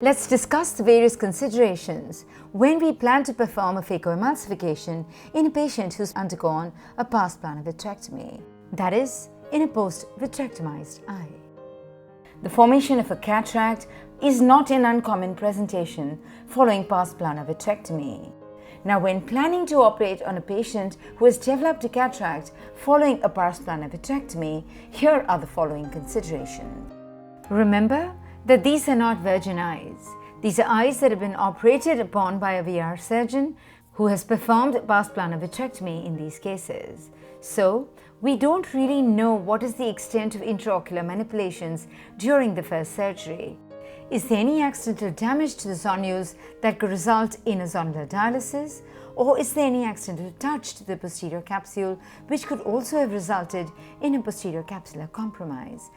Let's discuss the various considerations when we plan to perform a phacoemulsification in a patient who's undergone a past plantar vitrectomy, that is, in a post vitrectomized eye. The formation of a cataract is not an uncommon presentation following past plantar vitrectomy. Now, when planning to operate on a patient who has developed a cataract following a past plantar vitrectomy, here are the following considerations. Remember that these are not virgin eyes. These are eyes that have been operated upon by a VR surgeon who has performed past plantar vitrectomy in these cases. So, we don't really know what is the extent of intraocular manipulations during the first surgery. Is there any accidental damage to the zonules that could result in a zonular dialysis? Or is there any accidental touch to the posterior capsule which could also have resulted in a posterior capsular compromise?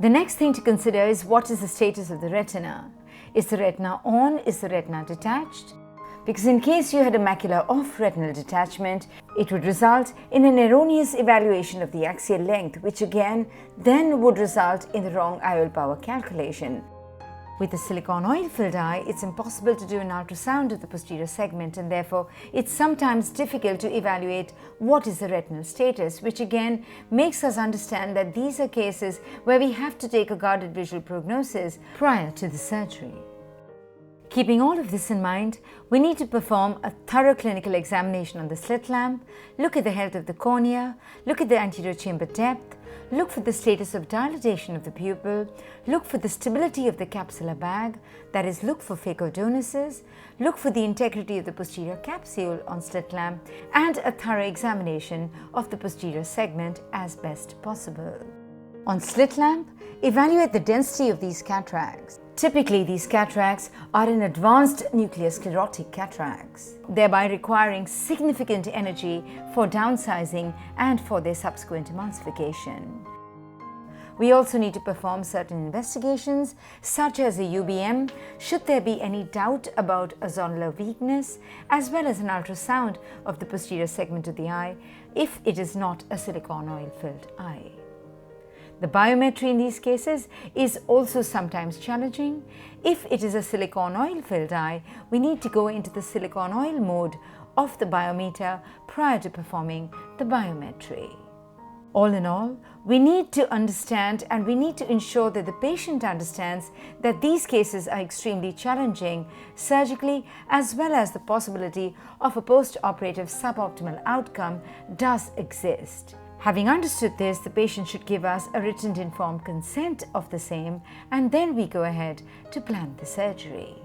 The next thing to consider is what is the status of the retina. Is the retina on? Is the retina detached? Because in case you had a macular off retinal detachment, it would result in an erroneous evaluation of the axial length, which again then would result in the wrong IOL power calculation. With a silicone oil-filled eye, it's impossible to do an ultrasound of the posterior segment, and therefore it's sometimes difficult to evaluate what is the retinal status, which again makes us understand that these are cases where we have to take a guarded visual prognosis prior to the surgery. Keeping all of this in mind, we need to perform a thorough clinical examination on the slit lamp, look at the health of the cornea, look at the anterior chamber depth, look for the status of dilatation of the pupil, look for the stability of the capsular bag, that is, look for phacodonosis, look for the integrity of the posterior capsule on slit lamp, and a thorough examination of the posterior segment as best possible. On slit lamp, evaluate the density of these cataracts. Typically, these cataracts are in advanced nuclear sclerotic cataracts, thereby requiring significant energy for downsizing and for their subsequent emulsification. We also need to perform certain investigations, such as a UBM, should there be any doubt about a zonular weakness, as well as an ultrasound of the posterior segment of the eye if it is not a silicone oil-filled eye. The biometry in these cases is also sometimes challenging. If it is a silicone oil-filled eye, we need to go into the silicone oil mode of the biometer prior to performing the biometry. All in all, we need to understand and we need to ensure that the patient understands that these cases are extremely challenging surgically, as well as the possibility of a post-operative suboptimal outcome does exist. Having understood this, the patient should give us a written informed consent of the same, and then we go ahead to plan the surgery.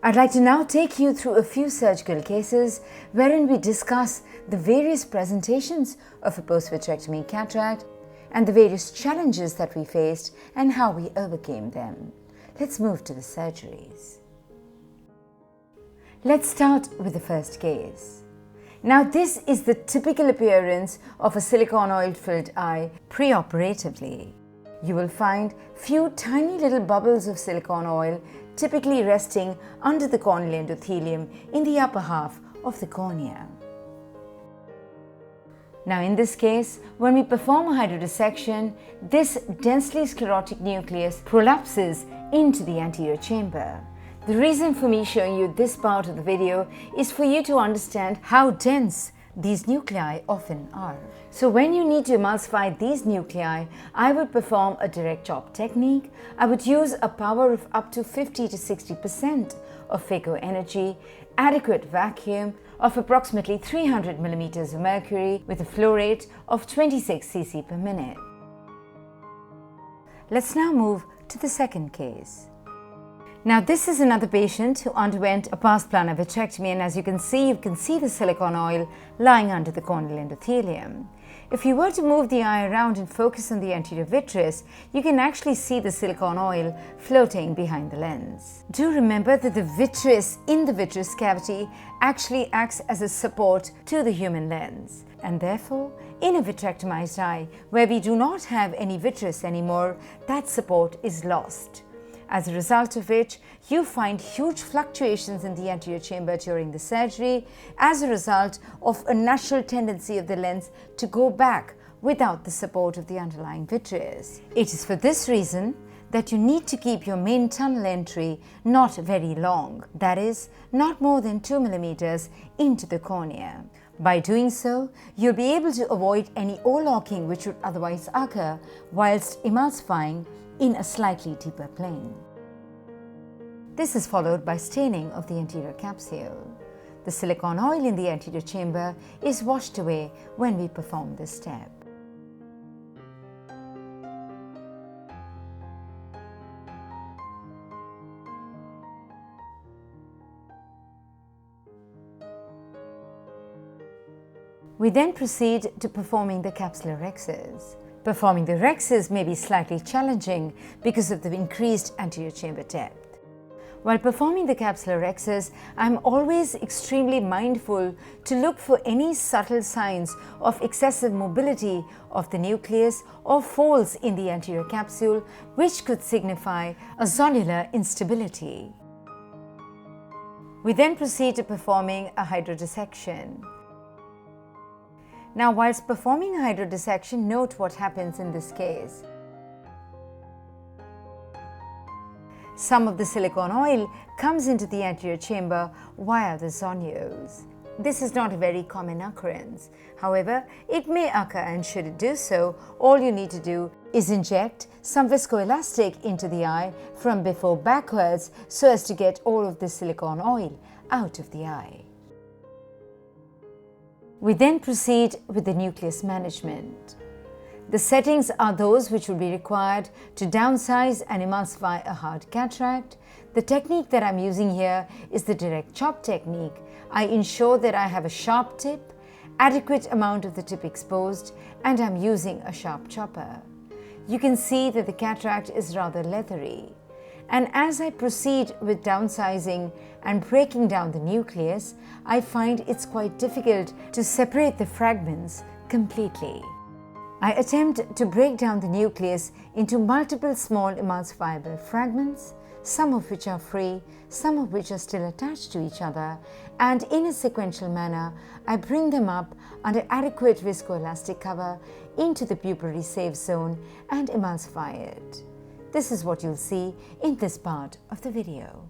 I'd like to now take you through a few surgical cases wherein we discuss the various presentations of a post-vitrectomy cataract and the various challenges that we faced and how we overcame them. Let's move to the surgeries. Let's start with the first case. Now, this is the typical appearance of a silicone oil-filled eye preoperatively. You will find few tiny little bubbles of silicone oil typically resting under the corneal endothelium in the upper half of the cornea. Now, in this case, when we perform a hydrodissection, this densely sclerotic nucleus prolapses into the anterior chamber. The reason for me showing you this part of the video is for you to understand how dense these nuclei often are. So when you need to emulsify these nuclei, I would perform a direct chop technique. I would use a power of up to 50 to 60% of phaco energy, adequate vacuum of approximately 300 millimeters of mercury with a flow rate of 26 cc per minute. Let's now move to the second case. Now, this is another patient who underwent a past plantar vitrectomy, and as you can see the silicone oil lying under the corneal endothelium. If you were to move the eye around and focus on the anterior vitreous, you can actually see the silicone oil floating behind the lens. Do remember that the vitreous in the vitreous cavity actually acts as a support to the human lens, and therefore, in a vitrectomized eye, where we do not have any vitreous anymore, that support is lost. As a result of which, you find huge fluctuations in the anterior chamber during the surgery as a result of a natural tendency of the lens to go back without the support of the underlying vitreous. It is for this reason that you need to keep your main tunnel entry not very long, that is, not more than 2 millimeters into the cornea. By doing so, you'll be able to avoid any O-locking which would otherwise occur whilst emulsifying in a slightly deeper plane. This is followed by staining of the anterior capsule. The silicone oil in the anterior chamber is washed away when we perform this step. We then proceed to performing the capsular rhexis. Performing the rhexis may be slightly challenging because of the increased anterior chamber depth. While performing the capsular rhexis, I am always extremely mindful to look for any subtle signs of excessive mobility of the nucleus or folds in the anterior capsule which could signify a zonular instability. We then proceed to performing a hydrodissection. Now, whilst performing a hydrodissection, note what happens in this case. Some of the silicone oil comes into the anterior chamber via the zonules. This is not a very common occurrence. However, it may occur, and should it do so, all you need to do is inject some viscoelastic into the eye from before backwards so as to get all of the silicone oil out of the eye. We then proceed with the nucleus management. The settings are those which will be required to downsize and emulsify a hard cataract. The technique that I'm using here is the direct chop technique. I ensure that I have a sharp tip, adequate amount of the tip exposed, and I'm using a sharp chopper. You can see that the cataract is rather leathery. And as I proceed with downsizing and breaking down the nucleus, I find it's quite difficult to separate the fragments completely. I attempt to break down the nucleus into multiple small emulsifiable fragments, some of which are free, some of which are still attached to each other, and in a sequential manner, I bring them up under adequate viscoelastic cover into the pupillary safe zone and emulsify it. This is what you'll see in this part of the video.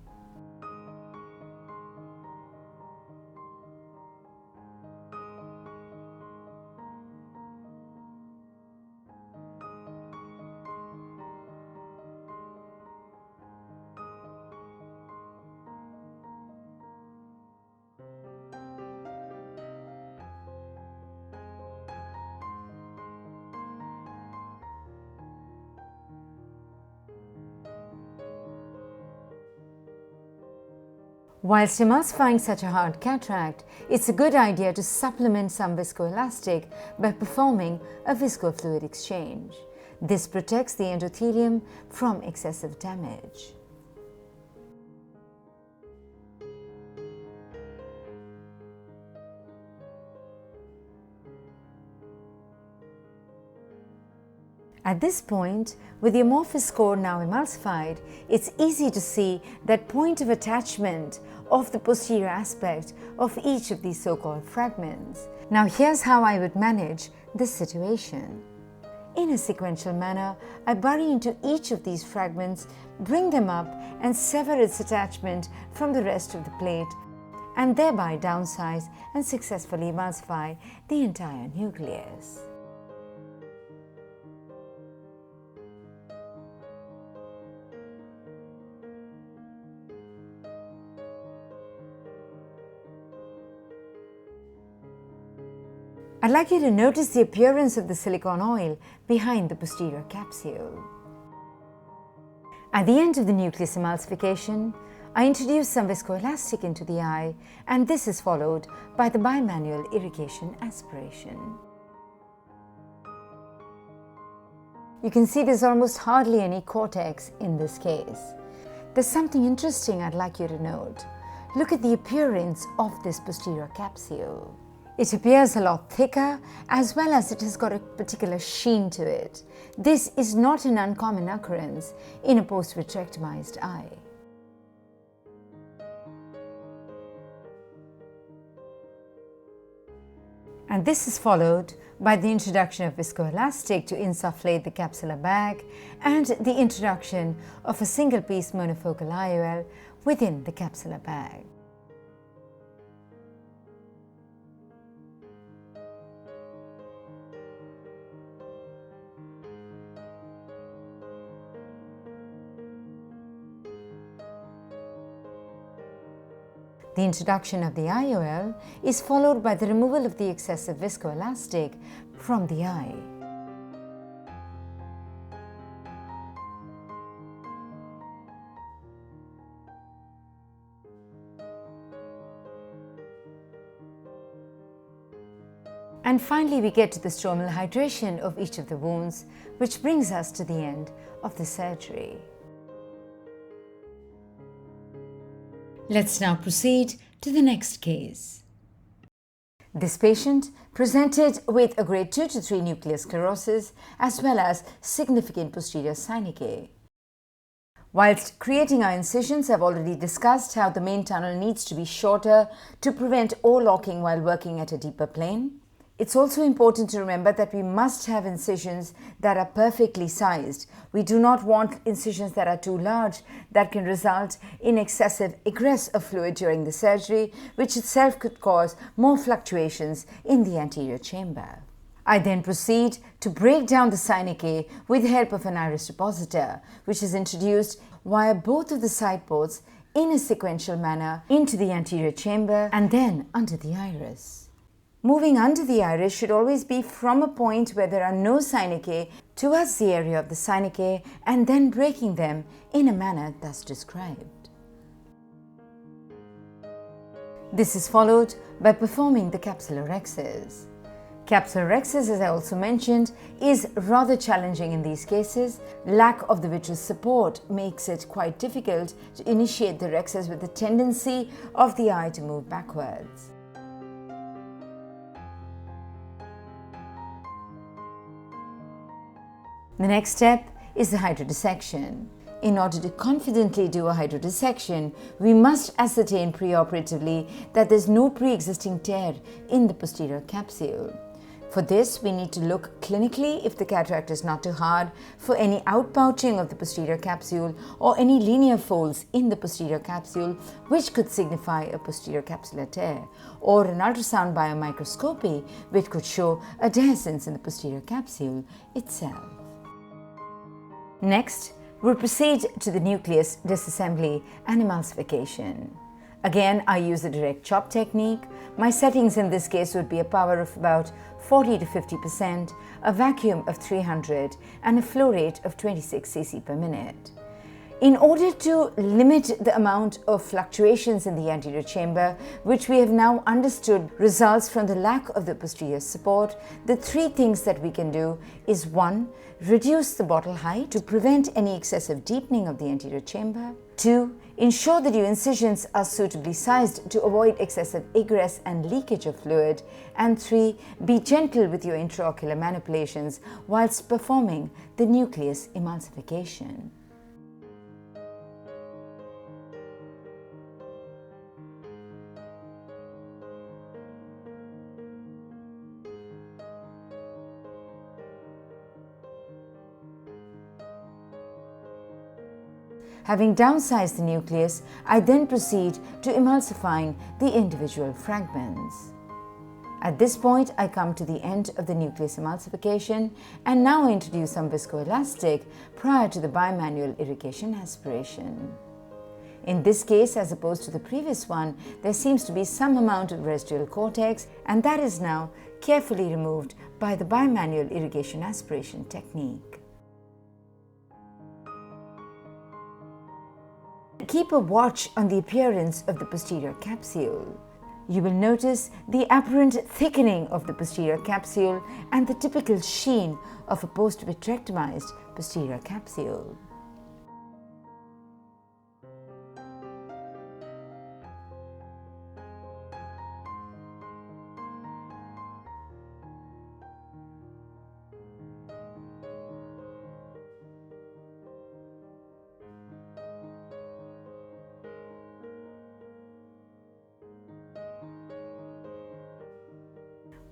Whilst emulsifying such a hard cataract, it's a good idea to supplement some viscoelastic by performing a viscofluid exchange. This protects the endothelium from excessive damage. At this point, with the amorphous core now emulsified, it's easy to see that point of attachment of the posterior aspect of each of these so-called fragments. Now here's how I would manage this situation. In a sequential manner, I bury into each of these fragments, bring them up and sever its attachment from the rest of the plate, and thereby downsize and successfully emulsify the entire nucleus. I'd like you to notice the appearance of the silicone oil behind the posterior capsule. At the end of the nucleus emulsification, I introduce some viscoelastic into the eye, and this is followed by the bimanual irrigation aspiration. You can see there's almost hardly any cortex in this case. There's something interesting I'd like you to note. Look at the appearance of this posterior capsule. It appears a lot thicker, as well as it has got a particular sheen to it. This is not an uncommon occurrence in a post vitrectomized eye. And this is followed by the introduction of viscoelastic to insufflate the capsular bag and the introduction of a single-piece monofocal IOL within the capsular bag. The introduction of the IOL is followed by the removal of the excessive viscoelastic from the eye. And finally, we get to the stromal hydration of each of the wounds, which brings us to the end of the surgery. Let's now proceed to the next case. This patient presented with a grade 2 to 3 nuclear sclerosis as well as significant posterior synechiae. Whilst creating our incisions, I've already discussed how the main tunnel needs to be shorter to prevent O-locking while working at a deeper plane. It's also important to remember that we must have incisions that are perfectly sized. We do not want incisions that are too large that can result in excessive egress of fluid during the surgery, which itself could cause more fluctuations in the anterior chamber. I then proceed to break down the synechiae with the help of an iris depositor, which is introduced via both of the side ports in a sequential manner into the anterior chamber and then under the iris. Moving under the iris should always be from a point where there are no synechiae towards the area of the synechiae and then breaking them in a manner thus described. This is followed by performing the capsulorhexis. Capsulorhexis, as I also mentioned, is rather challenging in these cases. Lack of the vitreous support makes it quite difficult to initiate the rhexis with the tendency of the eye to move backwards. The next step is the hydrodissection. In order to confidently do a hydrodissection, we must ascertain preoperatively that there is no pre-existing tear in the posterior capsule. For this, we need to look clinically if the cataract is not too hard, for any outpouching of the posterior capsule or any linear folds in the posterior capsule, which could signify a posterior capsular tear, or an ultrasound biomicroscopy, which could show a dehiscence in the posterior capsule itself. Next, we'll proceed to the nucleus disassembly and emulsification. Again, I use a direct chop technique. My settings in this case would be a power of about 40 to 50%, a vacuum of 300, and a flow rate of 26 cc per minute. In order to limit the amount of fluctuations in the anterior chamber, which we have now understood results from the lack of the posterior support, the three things that we can do is 1. Reduce the bottle height to prevent any excessive deepening of the anterior chamber. 2. Ensure that your incisions are suitably sized to avoid excessive egress and leakage of fluid. And 3. Be gentle with your intraocular manipulations whilst performing the nucleus emulsification. Having downsized the nucleus, I then proceed to emulsifying the individual fragments. At this point, I come to the end of the nucleus emulsification and now introduce some viscoelastic prior to the bimanual irrigation aspiration. In this case, as opposed to the previous one, there seems to be some amount of residual cortex, and that is now carefully removed by the bimanual irrigation aspiration technique. Keep a watch on the appearance of the posterior capsule. You will notice the apparent thickening of the posterior capsule and the typical sheen of a post vitrectomized posterior capsule.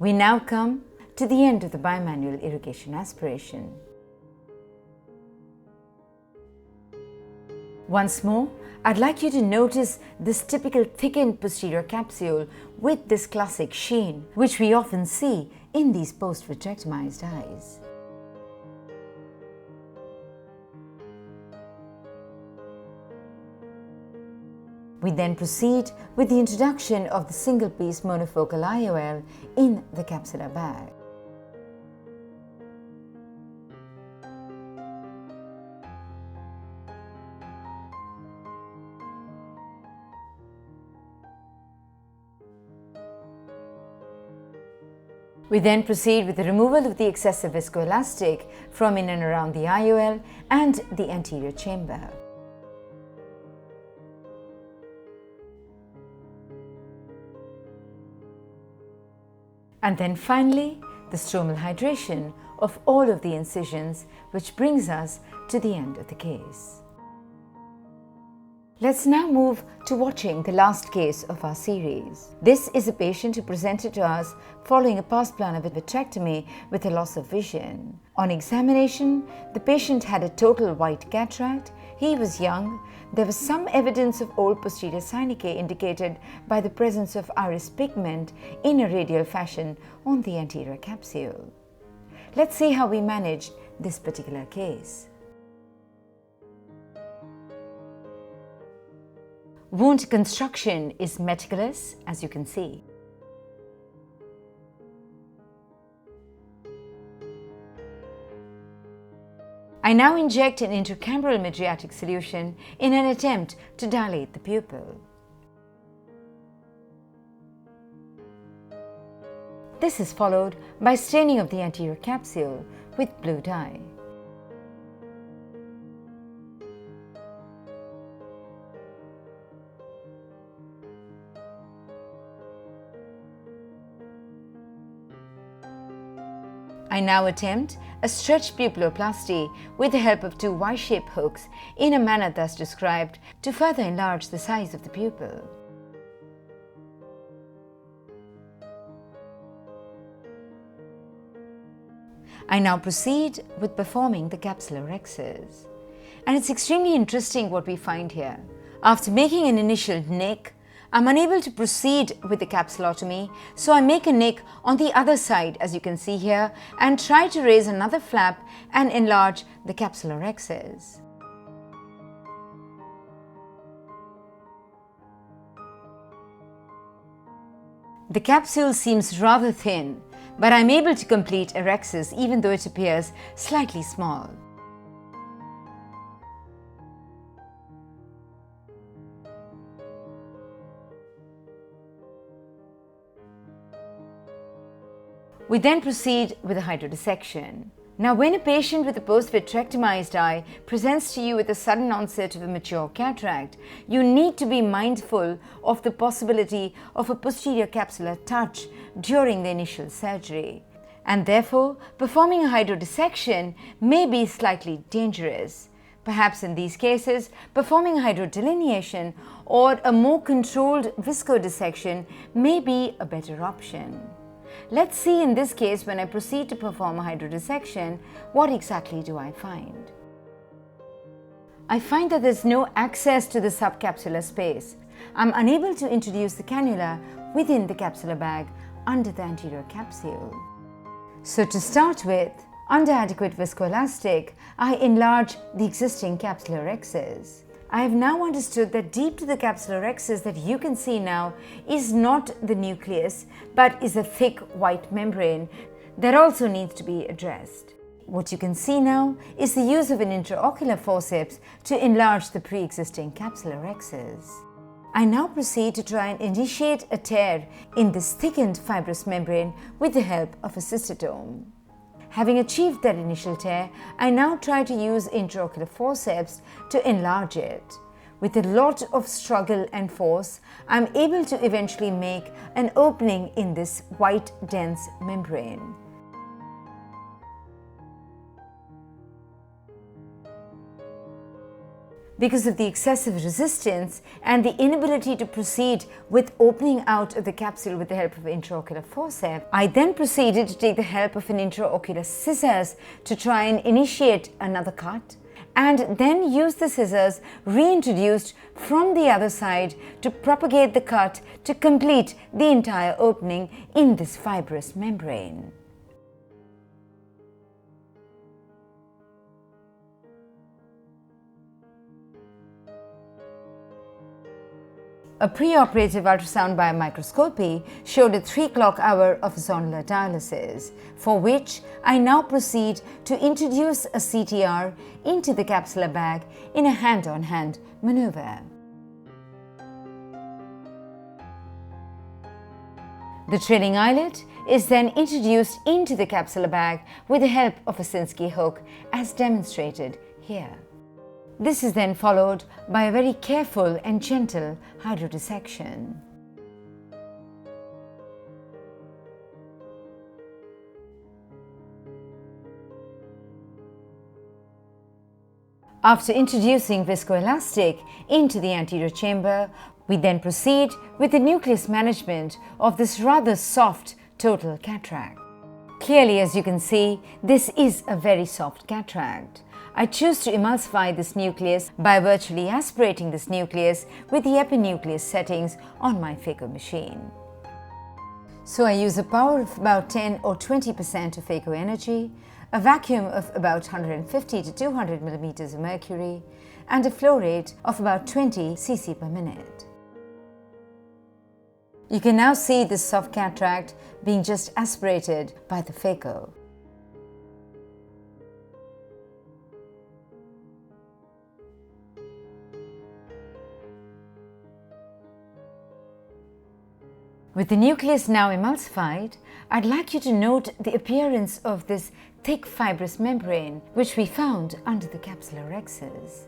We now come to the end of the bimanual irrigation aspiration. Once more, I'd like you to notice this typical thickened posterior capsule with this classic sheen, which we often see in these post-vitrectomized eyes. We then proceed with the introduction of the single-piece monofocal IOL in the capsular bag. We then proceed with the removal of the excessive viscoelastic from in and around the IOL and the anterior chamber. And then finally, the stromal hydration of all of the incisions, which brings us to the end of the case. Let's now move to watching the last case of our series. This is a patient who presented to us following a past planar vitrectomy with a loss of vision. On examination, the patient had a total white cataract, he was young, there was some evidence of old posterior synechiae indicated by the presence of iris pigment in a radial fashion on the anterior capsule. Let's see how we managed this particular case. Wound construction is meticulous, as you can see. I now inject an intracameral mydriatic solution in an attempt to dilate the pupil. This is followed by staining of the anterior capsule with blue dye. I now attempt a stretched pupilloplasty with the help of two Y-shaped hooks in a manner thus described to further enlarge the size of the pupil. I now proceed with performing the capsular rhexis. And it's extremely interesting what we find here. After making an initial nick, I'm unable to proceed with the capsulotomy, so I make a nick on the other side, as you can see here, and try to raise another flap and enlarge the capsular rhexis. The capsule seems rather thin, but I'm able to complete a rhexis even though it appears slightly small. We then proceed with a hydrodissection. Now, when a patient with a post-vitrectomized eye presents to you with a sudden onset of a mature cataract, you need to be mindful of the possibility of a posterior capsular touch during the initial surgery. And therefore, performing a hydrodissection may be slightly dangerous. Perhaps in these cases, performing a hydrodelineation or a more controlled viscodissection may be a better option. Let's see in this case, when I proceed to perform a hydrodissection, what exactly do I find? I find that there's no access to the subcapsular space. I'm unable to introduce the cannula within the capsular bag under the anterior capsule. So to start with, under adequate viscoelastic, I enlarge the existing capsular rhexis. I have now understood that deep to the capsular rhexis that you can see now is not the nucleus, but is a thick white membrane that also needs to be addressed. What you can see now is the use of an intraocular forceps to enlarge the pre-existing capsular rhexis. I now proceed to try and initiate a tear in this thickened fibrous membrane with the help of a cystotome. Having achieved that initial tear, I now try to use intraocular forceps to enlarge it. With a lot of struggle and force, I'm able to eventually make an opening in this white dense membrane. Because of the excessive resistance and the inability to proceed with opening out of the capsule with the help of intraocular forceps, I then proceeded to take the help of an intraocular scissors to try and initiate another cut, and then use the scissors reintroduced from the other side to propagate the cut to complete the entire opening in this fibrous membrane. A preoperative ultrasound biomicroscopy showed a 3 clock hour of zonular dialysis, for which I now proceed to introduce a CTR into the capsular bag in a hand-on-hand maneuver. The trailing eyelet is then introduced into the capsular bag with the help of a Sinskey hook, as demonstrated here. This is then followed by a very careful and gentle hydrodissection. After introducing viscoelastic into the anterior chamber, we then proceed with the nucleus management of this rather soft total cataract. Clearly, as you can see, this is a very soft cataract. I choose to emulsify this nucleus by virtually aspirating this nucleus with the epinucleus settings on my phaco machine. So I use a power of about 10 or 20% of phaco energy, a vacuum of about 150 to 200 millimeters of mercury, and a flow rate of about 20 cc per minute. You can now see this soft cataract being just aspirated by the phaco. With the nucleus now emulsified, I'd like you to note the appearance of this thick fibrous membrane which we found under the capsular rhexis.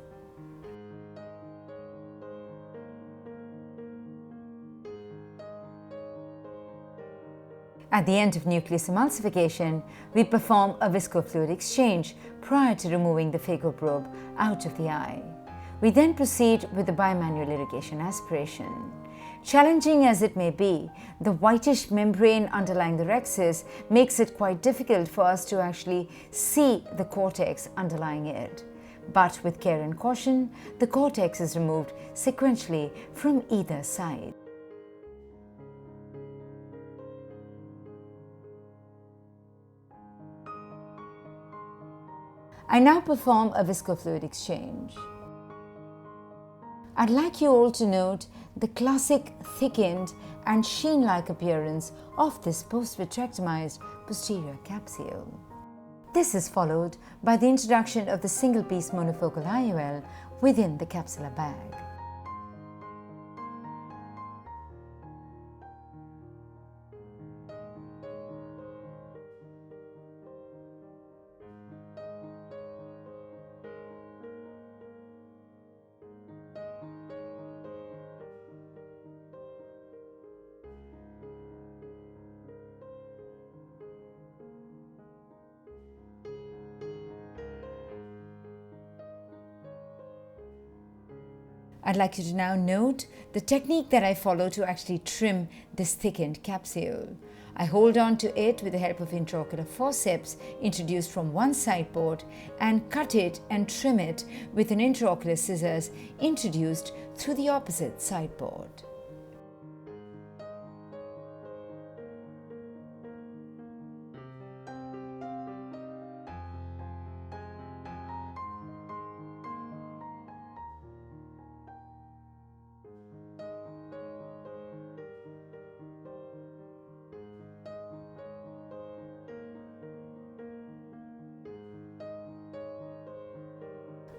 At the end of nucleus emulsification, we perform a viscofluid exchange prior to removing the phaco probe out of the eye. We then proceed with the bimanual irrigation aspiration. Challenging as it may be, the whitish membrane underlying the rhexis makes it quite difficult for us to actually see the cortex underlying it. But with care and caution, the cortex is removed sequentially from either side. I now perform a viscofluid exchange. I'd like you all to note the classic thickened and sheen-like appearance of this post-vitrectomized posterior capsule. This is followed by the introduction of the single-piece monofocal IOL within the capsular bag. I'd like you to now note the technique that I follow to actually trim this thickened capsule. I hold on to it with the help of intraocular forceps introduced from one side port and cut it and trim it with an intraocular scissors introduced through the opposite side port.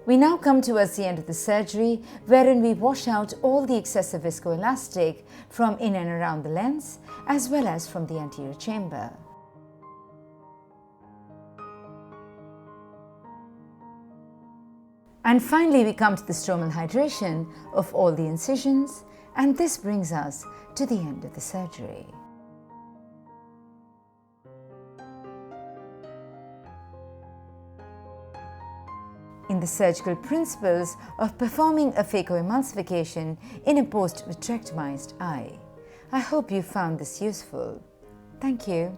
We now come towards the end of the surgery, wherein we wash out all the excessive viscoelastic from in and around the lens, as well as from the anterior chamber. And finally, we come to the stromal hydration of all the incisions, and this brings us to the end of the surgery. in the surgical principles of performing a phacoemulsification in a post-vitrectomized eye. I hope you found this useful. Thank you.